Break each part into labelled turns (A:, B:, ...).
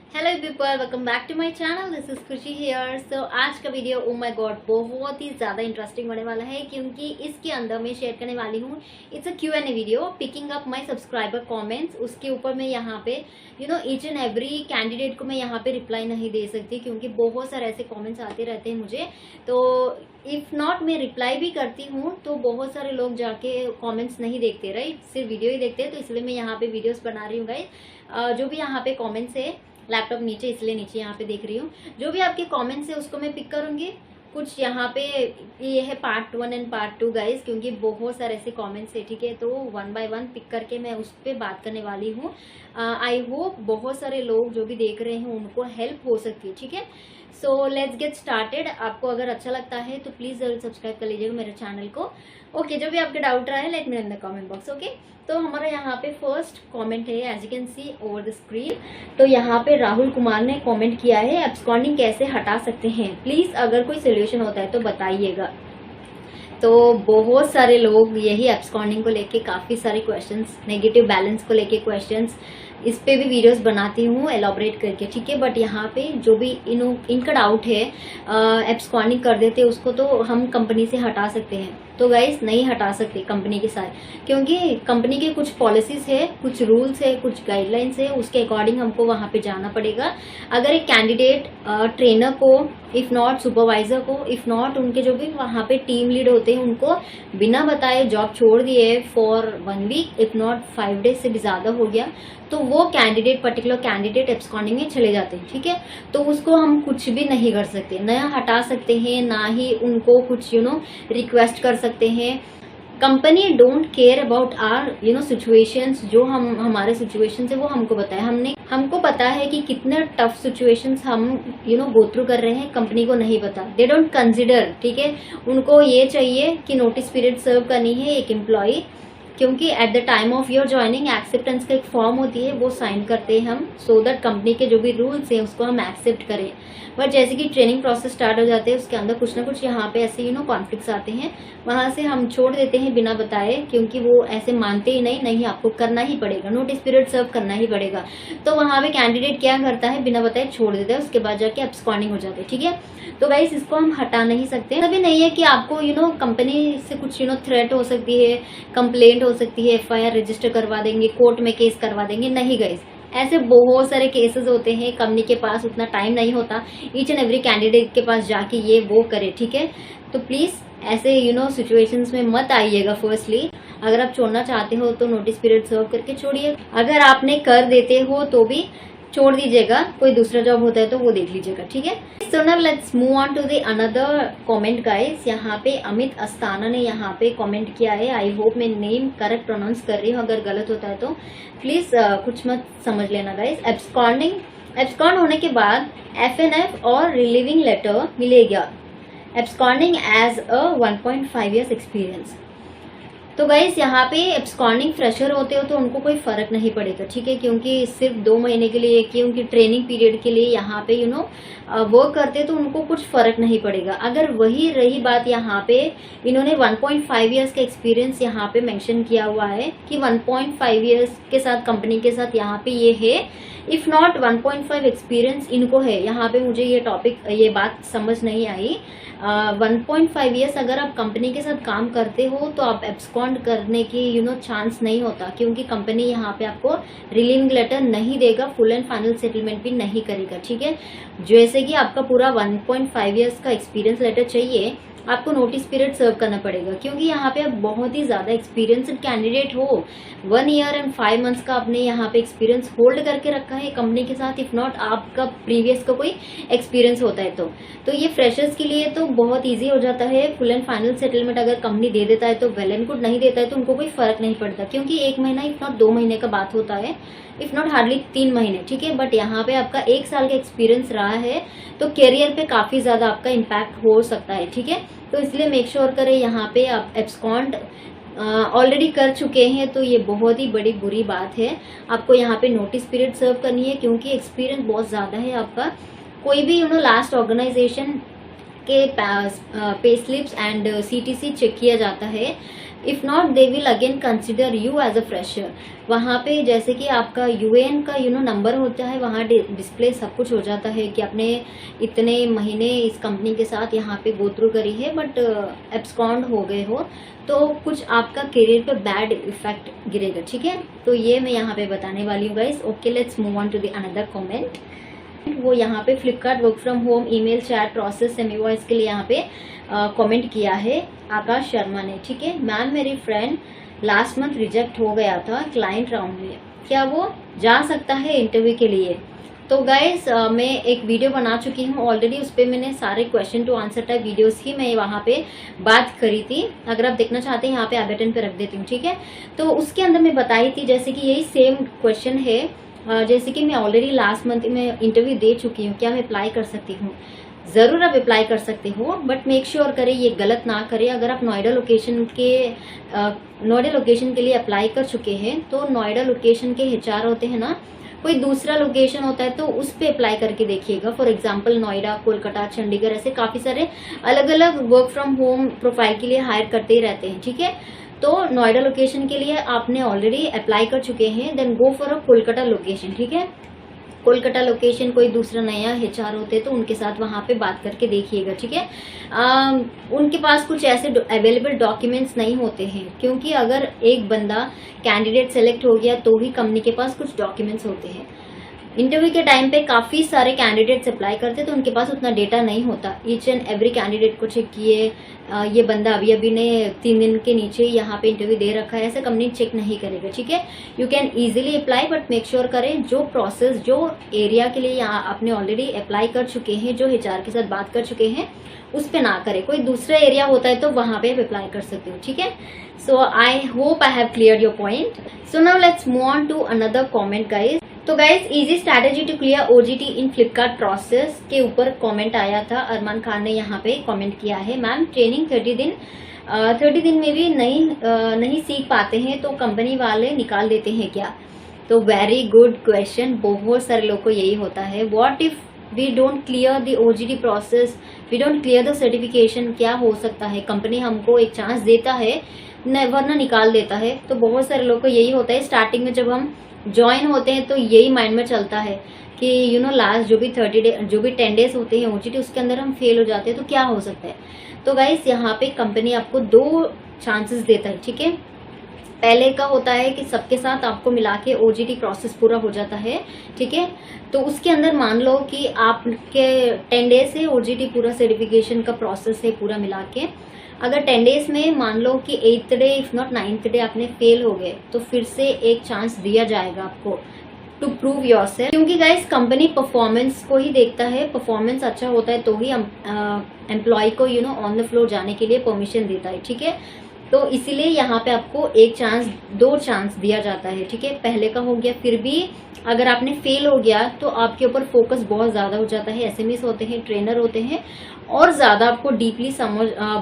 A: Hello people, welcome back to my channel. This is Khushi here. So आज का video oh my God बहुत ही ज़्यादा interesting होने वाला है क्योंकि इसके अंदर मैं शेयर करने वाली हूँ it's a Q&A video picking up my subscriber comments. उसके ऊपर मैं यहाँ पे ईच एंड एवरी कैंडिडेट को मैं यहाँ पे रिप्लाई नहीं दे सकती क्योंकि बहुत सारे ऐसे कमेंट्स आते रहते हैं मुझे। तो इफ़ नॉट मैं रिप्लाई भी करती हूँ तो बहुत सारे लोग जाके कमेंट्स नहीं देखते, राइट, सिर्फ वीडियो ही देखते हैं। तो इसलिए मैं यहाँ पे वीडियोस बना रही हूँ गाइस। जो भी यहाँ पे कमेंट्स है, लैपटॉप नीचे इसलिए नीचे यहाँ पे देख रही हूँ, जो भी आपके कमेंट्स है उसको मैं पिक करूंगी। कुछ यहाँ पे ये है पार्ट 1 एंड पार्ट 2 गाइस, क्योंकि बहुत सारे ऐसे कमेंट्स है, ठीक है। तो 1 बाय 1 पिक करके मैं उस पर बात करने वाली हूँ। आई होप बहुत सारे लोग जो भी देख रहे हैं उनको हेल्प हो सकती है, ठीक है। So let's get started. आपको अगर अच्छा लगता है तो प्लीज जरूर सब्सक्राइब कर लीजिएगा मेरे चैनल को। ओके, जो भी आपके डाउट रहा है let me know in the comment box. Okay, तो हमारा यहाँ पे फर्स्ट कमेंट है, as you can see over the screen. तो यहाँ पे राहुल कुमार ने कमेंट किया है, एब्सकॉन्डिंग कैसे हटा सकते हैं, प्लीज अगर कोई सोल्यूशन होता है तो बताइएगा। तो बहुत सारे लोग यही एब्सकॉन्डिंग को लेके काफी सारे क्वेश्चंस, नेगेटिव बैलेंस को लेके क्वेश्चंस, इस पे भी वीडियोस बनाती हूँ एलॉबरेट करके, ठीक है। बट यहाँ पे जो भी इनका डाउट है, एब्सकॉन्डिंग कर देते उसको तो हम कंपनी से हटा सकते हैं। तो गाइस नहीं हटा सकते कंपनी के साथ, क्योंकि कंपनी के कुछ पॉलिसीज है, कुछ रूल्स है, कुछ गाइडलाइंस है, उसके अकॉर्डिंग हमको वहां पे जाना पड़ेगा। अगर एक कैंडिडेट ट्रेनर को, इफ नॉट सुपरवाइजर को, इफ नॉट उनके जो भी वहां पे टीम लीड होते हैं उनको बिना बताए जॉब छोड़ दिए for 1 week, if not 5 days से भी ज्यादा हो गया, तो वो कैंडिडेट, पर्टिकुलर कैंडिडेट एब्सकॉन्डिंग में चले जाते हैं, ठीक है। तो उसको हम कुछ भी नहीं कर सकते, ना हटा सकते हैं, ना ही उनको कुछ रिक्वेस्ट कर सकते हैं। Company don't care about our situations. जो हमारे सिचुएशन है वो हमको बताया, हमको पता है कि कितने टफ सिचुएशंस हम गो थ्रू कर रहे हैं, कंपनी को नहीं पता। दे डोंट कंसिडर, ठीक है। उनको ये चाहिए कि नोटिस पीरियड सर्व करनी है एक एम्प्लॉय, क्योंकि at the time of your joining acceptance का एक फॉर्म होती है, वो साइन करते हैं हम, सो दैट कंपनी के जो भी रूल्स हैं उसको हम एक्सेप्ट करें। बट जैसे कि ट्रेनिंग प्रोसेस स्टार्ट हो जाते हैं उसके अंदर कुछ ना कुछ यहाँ पे ऐसे कॉन्फ्लिक्ट्स आते हैं, वहां से हम छोड़ देते हैं बिना बताए, क्योंकि वो ऐसे मानते ही नहीं आपको करना ही पड़ेगा, नोटिस पीरियड सर्व करना ही पड़ेगा। तो वहां पे कैंडिडेट क्या करता है, बिना बताए छोड़ देता है, उसके बाद जाके एब्सकॉन्डिंग हो जाते हैं, ठीक है। तो गाइस इसको हम हटा नहीं सकते। तभी नहीं है कि आपको कंपनी से कुछ थ्रेट हो सकती है, कंप्लेंट हो सकती है, FIR रजिस्टर करवा देंगे, कोर्ट में केस करवा देंगे। नहीं गाइस, ऐसे बहुत सारे केसेस होते हैं, कंपनी के पास उतना टाइम नहीं होता ईच एंड एवरी कैंडिडेट के पास जाके ये वो करे, ठीक है। तो प्लीज ऐसे सिचुएशंस में मत आइएगा। फर्स्टली अगर आप छोड़ना चाहते हो तो नोटिस पीरियड सर्व करके छोड़िए, अगर आपने कर देते हो तो भी छोड़ दीजिएगा, कोई दूसरा जॉब होता है तो वो देख लीजिएगा, ठीक है। So now let's move on to the another comment guys. यहाँ पे अमित अस्ताना ने यहाँ पे कमेंट किया है, आई होप मैं नेम करेक्ट प्रोनाउंस कर रही हूँ, अगर गलत होता है तो प्लीज कुछ मत समझ लेना गाइस। एब्सकॉन्ड होने के बाद FNF और रिलीविंग लेटर मिलेगा, absconding as a 1.5 years experience. तो गाइस यहाँ पे एब्सकॉन्डिंग फ्रेशर होते हो तो उनको कोई फर्क नहीं पड़ेगा, ठीक है, क्योंकि सिर्फ 2 महीने के लिए, क्योंकि ट्रेनिंग पीरियड के लिए यहाँ पे वर्क करते तो उनको कुछ फर्क नहीं पड़ेगा। अगर वही रही बात, यहाँ पे इन्होंने 1.5 ईयर्स का एक्सपीरियंस यहाँ पे मेंशन किया हुआ है कि 1.5 ईयर्स के साथ कंपनी के साथ यहाँ पे ये है, इफ नॉट 1.5 एक्सपीरियंस इनको है। यहाँ पे मुझे ये बात समझ नहीं आई। 1.5 ईयर्स अगर आप कंपनी के साथ काम करते हो तो आप एब्सकॉन्ड करने की चांस नहीं होता, क्योंकि कंपनी यहाँ पे आपको रिलीविंग लेटर नहीं देगा, फुल एंड फाइनल सेटलमेंट भी नहीं करेगा, ठीक है। जैसे कि आपका पूरा 1.5 ईयर्स का एक्सपीरियंस लेटर चाहिए, आपको नोटिस पीरियड सर्व करना पड़ेगा, क्योंकि यहाँ पे आप बहुत ही ज्यादा एक्सपीरियंस्ड कैंडिडेट हो। 1 ईयर एंड 5 मंथ्स का आपने यहाँ पे एक्सपीरियंस होल्ड करके रखा है कंपनी के साथ, इफ नॉट आपका प्रीवियस का कोई एक्सपीरियंस होता है तो ये फ्रेशर्स के लिए तो बहुत ईजी हो जाता है। फुल एंड फाइनल सेटलमेंट अगर कंपनी दे देता है तो वेल एंड गुड, नहीं देता है तो उनको कोई फर्क नहीं पड़ता, क्योंकि 1 महीना इफ नॉट 2 महीने का बात होता है, इफ नॉट हार्डली 3 महीने, ठीक है। बट यहाँ पे आपका 1 साल का एक्सपीरियंस रहा है तो करियर पे काफी ज्यादा आपका इम्पैक्ट हो सकता है, ठीक है। तो इसलिए मेक श्योर करें, यहाँ पे आप एब्सकॉन्ड ऑलरेडी कर चुके हैं तो ये बहुत ही बड़ी बुरी बात है। आपको यहाँ पे नोटिस पीरियड सर्व करनी है, क्योंकि एक्सपीरियंस बहुत ज्यादा है आपका। कोई भी लास्ट ऑर्गेनाइजेशन आपके pay slips and CTC check किया जाता है। If not they will again consider you as a fresher. वहाँ पे जैसे कि आपका UN का नंबर होता है, वहाँ डिस्प्ले सब कुछ हो जाता है कि आपने इतने महीने इस कंपनी के साथ यहाँ पे गो थ्रू करी है बट एब्सकॉन्ड हो गए हो, तो कुछ आपका करियर पे बैड इफेक्ट गिरेगा। ठीक है, तो ये मैं यहाँ पे बताने वाली हूँ guys. Okay, let's move on to the another comment. वो यहाँ पे Flipkart work from home email chat process semi voice के लिए यहाँ पे कमेंट किया है आकाश शर्मा ने। ठीक है, मैम मेरी फ्रेंड लास्ट मंथ रिजेक्ट हो गया था क्लाइंट राउंड में, क्या वो जा सकता है इंटरव्यू के लिए? तो गाइस मैं एक वीडियो बना चुकी हूँ ऑलरेडी, उस पर मैंने सारे question to answer type videos ही मैं वहाँ पे बात करी थी। अगर आप देखना चाहते हैं यहाँ पे आई बटन पे रख देती हूँ। ठीक है, तो उसके अंदर मैं बताई थी जैसे कि यही सेम क्वेश्चन है, जैसे कि मैं ऑलरेडी लास्ट मंथ में इंटरव्यू दे चुकी हूँ, क्या मैं अप्लाई कर सकती हूँ? ज़रूर आप अप्लाई कर सकते हो, बट मेक श्योर करें ये गलत ना करें। अगर आप नोएडा लोकेशन के लिए अप्लाई कर चुके हैं तो नोएडा लोकेशन के HR होते हैं ना, कोई दूसरा लोकेशन होता है तो उस पर अप्लाई करके देखिएगा। फॉर एग्जांपल नोएडा, कोलकाता, चंडीगढ़, ऐसे काफ़ी सारे अलग अलग वर्क फ्रॉम होम प्रोफाइल के लिए हायर करते ही रहते हैं। ठीक है, तो नोएडा लोकेशन के लिए आपने ऑलरेडी अप्लाई कर चुके हैं, then go for a Kolkata location. ठीक है, कोलकाता लोकेशन कोई दूसरा नया HR होते तो उनके साथ वहाँ पे बात करके देखिएगा। ठीक है, उनके पास कुछ ऐसे अवेलेबल डॉक्यूमेंट्स नहीं होते हैं, क्योंकि अगर एक बंदा कैंडिडेट सेलेक्ट हो गया तो ही कंपनी के पास कुछ डॉक्यूमेंट्स होते हैं। इंटरव्यू के टाइम पे काफ़ी सारे कैंडिडेट्स अप्लाई करते तो उनके पास उतना डेटा नहीं होता। ईच एंड एवरी कैंडिडेट को चेक किए, ये बंदा अभी ने 3 दिन के नीचे यहाँ पे इंटरव्यू दे रखा है, ऐसे कंपनी चेक नहीं करेगा। ठीक है, you can easily apply, but make sure करें जो प्रोसेस, जो एरिया के लिए यहाँ आपने ऑलरेडी अप्लाई कर चुके हैं, जो HR के साथ बात कर चुके हैं, उस पे ना करें। कोई दूसरा एरिया होता है तो वहां पे आप अप्लाई कर सकते हो। ठीक है, so I hope I have clear your point. So now let's move on to another comment guys. तो guys, easy strategy to clear OJT in Flipkart process के ऊपर कमेंट आया था। अरमान खान ने यहाँ पे कमेंट किया है, मैम ट्रेनिंग 30 दिन में भी नहीं सीख पाते हैं तो कंपनी वाले निकाल देते हैं क्या? तो वेरी गुड क्वेश्चन, बहुत सारे लोग को यही होता है। What if we don't clear the OJT process, we don't clear the certification, क्या हो सकता है? कंपनी हमको एक चांस देता है, वरना निकाल देता है। तो बहुत सारे लोग को यही होता है, स्टार्टिंग में जब हम ज्वाइन होते हैं तो यही माइंड में चलता है कि लास्ट जो भी 10 डेज होते हैं OJT, उसके अंदर हम फेल हो जाते हैं तो क्या हो सकता है? तो गाइस यहाँ पे कंपनी आपको 2 चांसेस देता है। ठीक है, पहले का होता है कि सबके साथ आपको मिला के OJT प्रोसेस पूरा हो जाता है। ठीक है, तो उसके अंदर मान लो कि आपके 10 डेज से OJT पूरा सर्टिफिकेशन का प्रोसेस है पूरा मिला के, अगर 10 डेज में मान लो कि 8th day if not 9th day आपने फेल हो गए तो फिर से एक चांस दिया जाएगा आपको टू प्रूव योरसेल्फ, क्योंकि गाइस कंपनी परफॉर्मेंस को ही देखता है। परफॉर्मेंस अच्छा होता है तो ही एम्प्लॉय को ऑन द फ्लोर जाने के लिए परमिशन देता है। ठीक है, तो इसीलिए यहाँ पे आपको 2 चांस दिया जाता है। ठीक है, पहले का हो गया, फिर भी अगर आपने फेल हो गया तो आपके ऊपर फोकस बहुत ज्यादा हो जाता है। SMEs होते हैं, ट्रेनर होते हैं, और ज्यादा आपको डीपली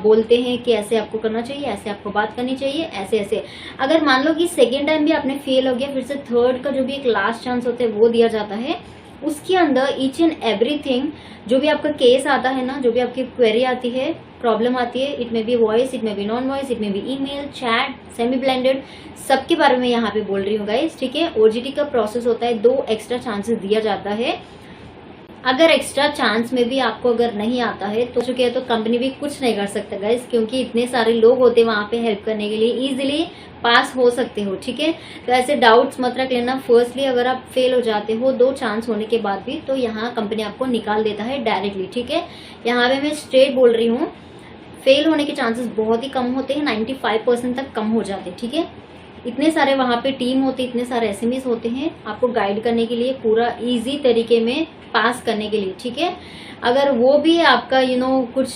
A: बोलते हैं कि ऐसे आपको करना चाहिए, ऐसे आपको बात करनी चाहिए, ऐसे। अगर मान लो कि सेकेंड टाइम भी आपने फेल हो गया, फिर से थर्ड का जो भी एक लास्ट चांस होता है वो दिया जाता है। उसके अंदर ईच एंड एवरीथिंग, जो भी आपका केस आता है ना, जो भी आपकी क्वेरी आती है, प्रॉब्लम आती है, it may be voice, it may be non voice, it may be email, chat, semi blended, सबके बारे में यहाँ पे बोल रही हूँ गाइस। ठीक है, OJT का प्रोसेस होता है, 2 एक्स्ट्रा चांसेस दिया जाता है। अगर एक्स्ट्रा चांस में भी आपको अगर नहीं आता है तो कंपनी भी कुछ नहीं कर सकता गाइस, क्योंकि इतने सारे लोग होते हैं वहाँ पे हेल्प करने के लिए, इजीली पास हो सकते हो। ठीक है, तो ऐसे डाउट्स मत रख लेना। फर्स्टली अगर आप फेल हो जाते हो 2 चांस होने के बाद भी, तो यहाँ कंपनी आपको निकाल देता है डायरेक्टली। ठीक है, यहाँ पे मैं स्ट्रेट बोल रही हूँ, फेल होने के चांसेस बहुत ही कम होते हैं, 95% तक कम हो जाते हैं। ठीक है, इतने सारे वहाँ पे टीम होते, इतने सारे SMEs होते हैं आपको गाइड करने के लिए, पूरा इजी तरीके में पास करने के लिए। ठीक है, अगर वो भी आपका कुछ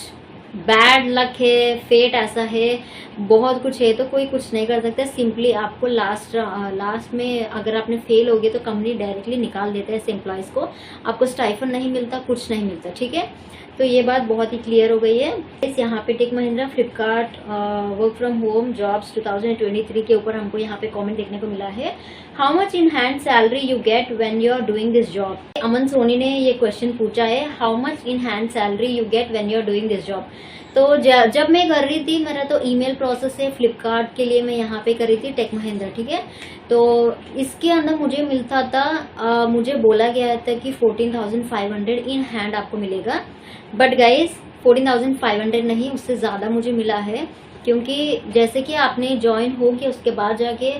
A: बैड लक है, फेट ऐसा है, बहुत कुछ है, तो कोई कुछ नहीं कर सकता। सिंपली आपको लास्ट में अगर आपने फेल हो गए तो कंपनी डायरेक्टली निकाल देता है ऐसे एम्प्लॉयज को, आपको स्टाइफन नहीं मिलता, कुछ नहीं मिलता। ठीक है, तो ये बात बहुत ही क्लियर हो गई है। इस यहाँ पे tech Mahindra Flipkart work from home jobs 2023 के ऊपर हमको यहाँ पे कमेंट देखने को मिला है, how much in hand salary you get when you are doing this job. Aman Soni ने ये क्वेश्चन पूछा है, how much in hand salary you get when you are doing this job. तो जब मैं कर रही थी, मेरा तो ईमेल प्रोसेस है फ्लिपकार्ट के लिए, मैं यहाँ पे कर रही थी टेक महिंद्रा, ठीक है। तो इसके अंदर मुझे मिलता था, मुझे बोला गया था कि 14,500 इन हैंड आपको मिलेगा, बट गाइस 14,500 नहीं, उससे ज़्यादा मुझे मिला है। क्योंकि जैसे कि आपने ज्वाइन हो के उसके बाद जाके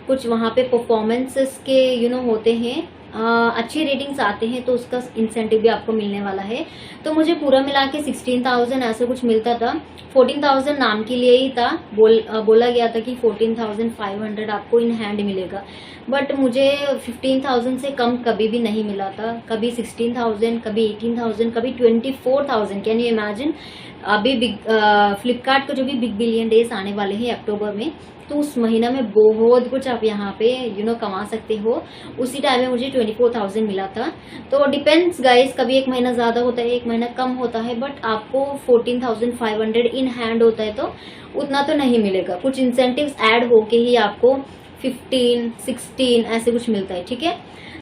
A: कुछ वहाँ पे परफॉर्मेंसेस के होते हैं, अच्छी रेटिंग्स आते हैं, तो उसका इंसेंटिव भी आपको मिलने वाला है। तो मुझे पूरा मिला के 16,000 ऐसा कुछ मिलता था। 14,000 नाम के लिए ही था, बोला गया था कि 14,500 आपको इन हैंड मिलेगा, बट मुझे 15,000 से कम कभी भी नहीं मिला था। कभी 16,000, कभी 18,000, कभी 24,000। Can you imagine. अभी फ्लिपकार्ट का जो भी बिग बिलियन डेज आने वाले हैं अक्टूबर में, तो उस महीना में बहुत कुछ आप यहाँ पे कमा सकते हो। उसी टाइम में मुझे 24,000 मिला था। तो डिपेंड्स गाइस, कभी एक महीना ज्यादा होता है, एक महीना कम होता है, बट आपको 14,500 इन हैंड होता है, तो उतना तो नहीं मिलेगा। कुछ इंसेंटिव्स ऐड होके ही आपको 15, 16 ऐसे कुछ मिलता है, ठीक है।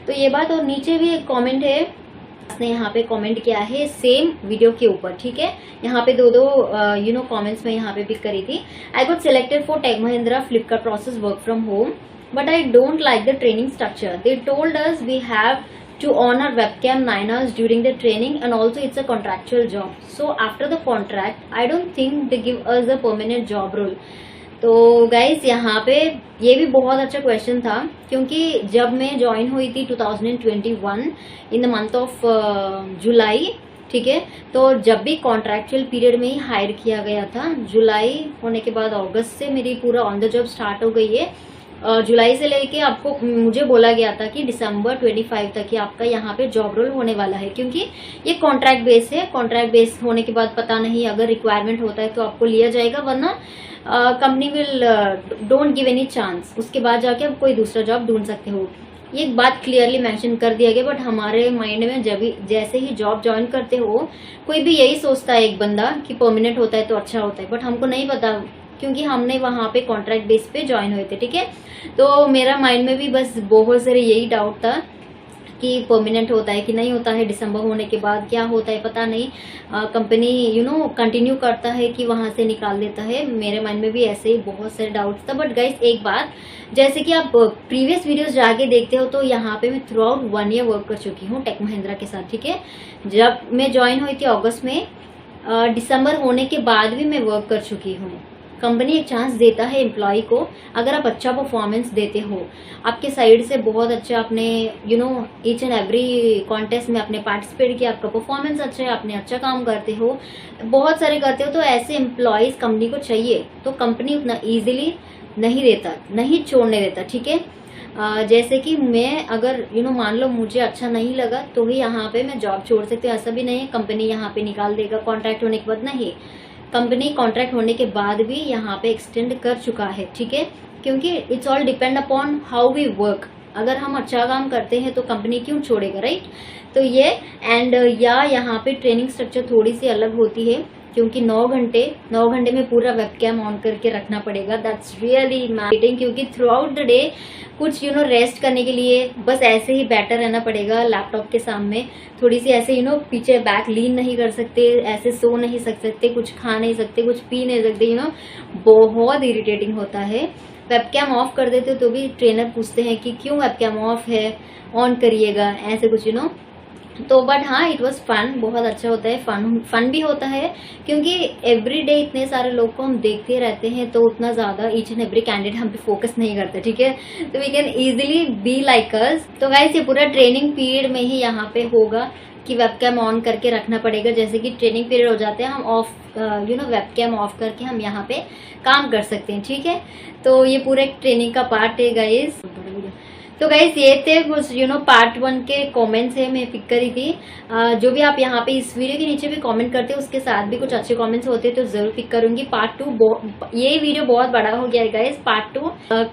A: तो ये बात। और नीचे भी एक कॉमेंट है, ने यहाँ पे कमेंट किया है सेम वीडियो के ऊपर, ठीक है। यहाँ पे दो कमेंट्स में यहाँ पे पिक करी थी। I got selected for tech Mahindra Flipkart process work from home, but I don't like the training structure. They told us we have to on our webcam 9 hours during the training, and also it's a contractual job. So after the contract, I don't think they give us a permanent job role. तो guys यहाँ पे ये भी बहुत अच्छा question था, क्योंकि जब मैं ज्वाइन हुई थी 2021 in the month of July, ठीक है। तो जब भी कॉन्ट्रैक्चुअल पीरियड में ही हायर किया गया था, जुलाई होने के बाद अगस्त से मेरी पूरा ऑन द जॉब स्टार्ट हो गई है। जुलाई से लेके आपको मुझे बोला गया था कि दिसंबर 25 तक ही आपका यहाँ पे जॉब रोल होने वाला है, क्योंकि ये कॉन्ट्रैक्ट बेस है। कॉन्ट्रैक्ट बेस होने के बाद पता नहीं, अगर रिक्वायरमेंट होता है तो आपको लिया जाएगा, वरना company will don't give any chance. उसके बाद जाके आप कोई दूसरा जॉब ढूंढ सकते हो। ये एक बात क्लियरली मेंशन कर दिया गया, बट हमारे माइंड में जैसे ही जॉब ज्वाइन करते हो, कोई भी यही सोचता है एक बंदा कि परमानेंट होता है तो अच्छा होता है, बट हमको नहीं पता, क्योंकि हमने वहां पे कॉन्ट्रैक्ट बेस पे ज्वाइन हुए थे, ठीक है। तो मेरा माइंड में भी बस बहुत सारे यही डाउट था कि परमानेंट होता है कि नहीं होता है, दिसंबर होने के बाद क्या होता है पता नहीं, कंपनी कंटिन्यू करता है कि वहां से निकाल देता है। मेरे माइंड में भी ऐसे ही बहुत सारे डाउट्स था। बट गाइस एक बात, जैसे कि आप प्रीवियस वीडियोस जाके देखते हो, तो यहाँ पे मैं थ्रू आउट 1 ईयर वर्क कर चुकी हूँ टेक महिंद्रा के साथ, ठीक है। जब मैं ज्वाइन हुई थी अगस्त में, दिसंबर होने के बाद भी मैं वर्क कर चुकी हूँ। कंपनी एक चांस देता है एम्प्लॉय को, अगर आप अच्छा परफॉर्मेंस देते हो, आपके साइड से बहुत अच्छा अपने ईच एंड एवरी कॉन्टेस्ट में आपने पार्टिसिपेट किया, आपका परफॉर्मेंस अच्छा है, आपने अच्छा काम करते हो, बहुत सारे करते हो, तो ऐसे एम्प्लॉयज कंपनी को चाहिए। तो कंपनी उतना ईजिली नहीं देता, नहीं छोड़ने देता, ठीक है। जैसे कि मैं अगर मान लो मुझे अच्छा नहीं लगा तो ही यहाँ पे मैं जॉब छोड़ सकती हूँ, ऐसा भी नहीं है कंपनी यहाँ पे निकाल देगा कॉन्ट्रैक्ट होने के बाद, नहीं। कंपनी कॉन्ट्रैक्ट होने के बाद भी यहाँ पे एक्सटेंड कर चुका है, ठीक है। क्योंकि it's all depend upon how we work. अगर हम अच्छा काम करते हैं तो कंपनी क्यों छोड़ेगा, राइट। तो ये एंड यहाँ पे ट्रेनिंग स्ट्रक्चर थोड़ी सी अलग होती है, क्योंकि 9 घंटे में पूरा वेबकैम ऑन करके रखना पड़ेगा। दैट्स रियली मैटिंग, क्योंकि थ्रू आउट द डे कुछ रेस्ट करने के लिए बस ऐसे ही बैठा रहना पड़ेगा लैपटॉप के सामने, थोड़ी सी ऐसे पीछे बैक लीन नहीं कर सकते, ऐसे सो नहीं सकते, कुछ खा नहीं सकते, कुछ पी नहीं सकते, बहुत इरिटेटिंग होता है। वेबकैम ऑफ कर देते हो तो भी ट्रेनर पूछते हैं कि क्यों वेबकैम ऑफ है, ऑन करिएगा, ऐसे कुछ तो बट हाँ, इट वॉज फन, बहुत अच्छा होता है, फन भी होता है, क्योंकि एवरी डे इतने सारे लोग को हम देखते रहते हैं, तो उतना ज्यादा ईच एंड एवरी कैंडिडेट हम पे फोकस नहीं करते, ठीक है। तो we can easily be like us. तो गाइस ये पूरा ट्रेनिंग पीरियड में ही यहाँ पे होगा कि वेबकैम ऑन करके रखना पड़ेगा। जैसे कि ट्रेनिंग पीरियड हो जाते हैं, हम ऑफ वेबकैम ऑफ करके हम यहाँ पे काम कर सकते हैं, ठीक है। तो ये पूरा एक ट्रेनिंग का पार्ट है गाइस। तो गाइस ये थे कुछ पार्ट 1 के कमेंट्स है, मैं पिक करी थी। जो भी आप यहाँ पे इस वीडियो के नीचे भी कमेंट करते हो, उसके साथ भी कुछ अच्छे कमेंट्स होते हैं तो जरूर पिक करूंगी। पार्ट 2 ये वीडियो बहुत बड़ा हो गया है गाइस। पार्ट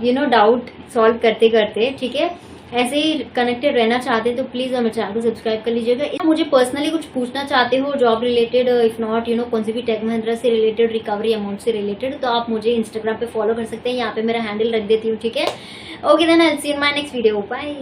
A: 2 डाउट सॉल्व करते करते, ठीक है। ऐसे ही कनेक्टेड रहना चाहते हैं तो प्लीज मेरे चैनल को सब्सक्राइब कर लीजिएगा। मुझे पर्सनली कुछ पूछना चाहते हो जॉब रिलेटेड, इफ नॉट कौन सी भी टेक महिंद्रा से रिलेटेड, रिकवरी अमाउंट से रिलेटेड, तो आप मुझे इंस्टाग्राम पे फॉलो कर सकते हैं। यहाँ पे मेरा हैंडल रख देती हूँ, ठीक है। Okay then I will see you in my next video, bye.